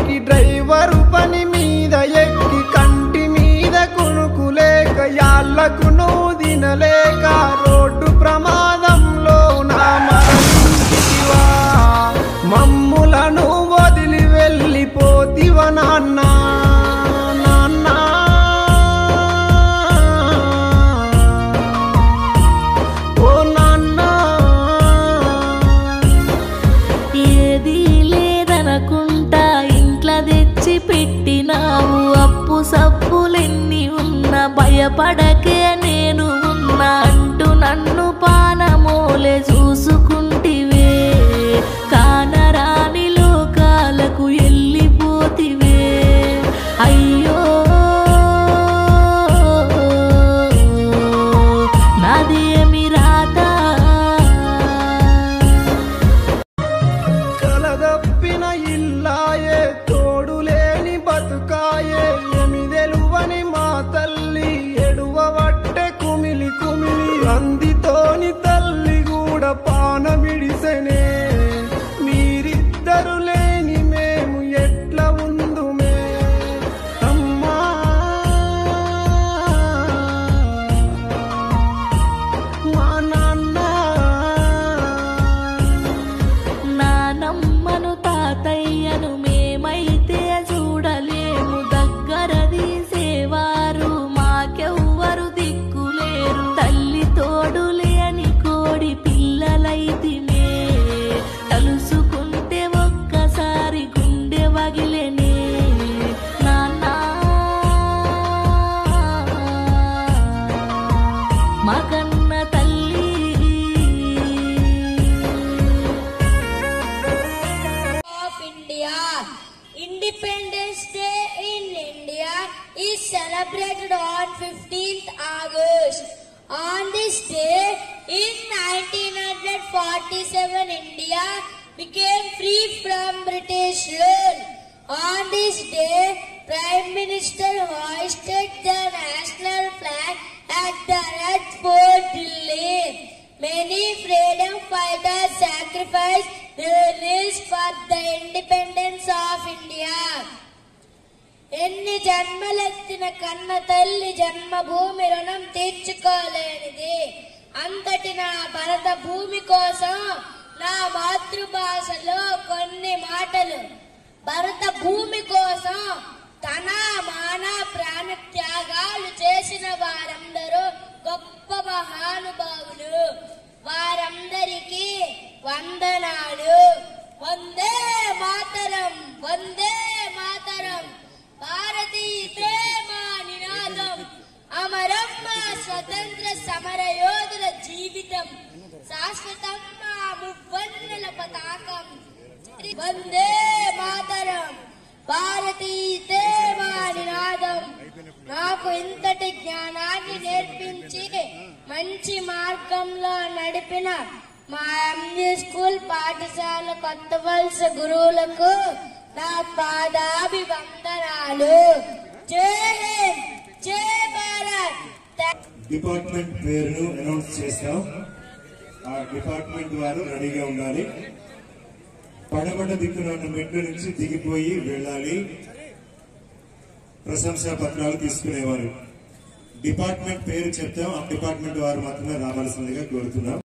ఇంటికి డ్రైవరు పని మీద ఎక్కి కంటి మీద కునుకులేక యాళ్లకు నువ్వు తినలేక రోడ్డు ప్రమాదంలో నా మరణించితివా మమ్ములను వదిలి వెళ్ళిపోతివా నాన్న పెట్టినావు అప్పు సప్పులెన్ని ఉన్నా భయపడకే నేను ఉన్నా అంటూ నన్ను పానమోలే చూసుకుంటివే కానరాని లోకాలకు వెళ్ళిపోతివే అయ్యో నాదేమి రాతా కలదప్పిన ఇల్లాయే తోడులేని బతుకాయే ఎమిదెలువని మా తల్లి ఎడువబట్టే కుమిలి కుమిలి అందితోని తల్లి కూడా పానమిడిసెనే మీరిద్దరు లేని మేము ఎట్లా ఉందుమే అమ్మా మా నానమ్మను తాతయ్యను మేమైతే చూడలేము దగ్గర తీసేవారు మాకెవ్వరు దిక్కులేరు తల్లి తోడు లేని కోడి పిల్లలైతిమే తలుసుకుంటే ఒక్కసారి గుండె వగిలేనే నాన్న మగన్న తల్లి Independence Day in India is celebrated on 15th August. On this day, in 1947, India became free from British rule. On this day, Prime Minister hoisted the national flag at the Red Fort, Delhi. Many freedom fighters sacrificed their lives for the independence of India. ఎన్ని జన్మలెత్తిన కన్న తల్లి జన్మభూమి రుణం తీర్చుకోలేనిది. అంతటి నా భరత భూమి కోసం నా మాతృభాషలో కొన్ని మాటలు. భరత భూమి కోసం తన మాన ప్రాణ త్యాగాలు చేసిన వారందరూ గొప్ప మహానుభావులు. వారందరికీ వందనాలు. వందే మాతరం, వందే మాతరం. భారతీయతే మా నినాదం. అమరం మా స్వతంత్ర సమర యోధుల జీవితం. శాశ్వతం మా మువ్వన్నెల పతాకం. వందే మాతరం. భారతీయతే మా నినాదం. నాకు ఇంతటి జ్ఞానాన్ని నేర్పించి మంచి మార్గంలో నడిపిన మా ఎంజీ స్కూల్ పాఠశాల కొత్త వలస గురువులకు నా పాదాభివందనాలు. జై హింద్, జై భారత్. డిపార్ట్మెంట్ పేరును అనౌన్స్ చేస్తాం. ఆ డిపార్ట్మెంట్ వారు రెడీగా ఉండాలి. పడమట దిక్కున ఉన్న మెట్ల నుంచి దిగిపోయి వెళ్ళాలి. ప్రశంసా పత్రాలు తీసుకునేవారు. డిపార్ట్మెంట్ పేరు చెప్తాం. ఆ డిపార్ట్మెంట్ వారు మాత్రమే రావాల్సిందిగా కోరుతున్నాం.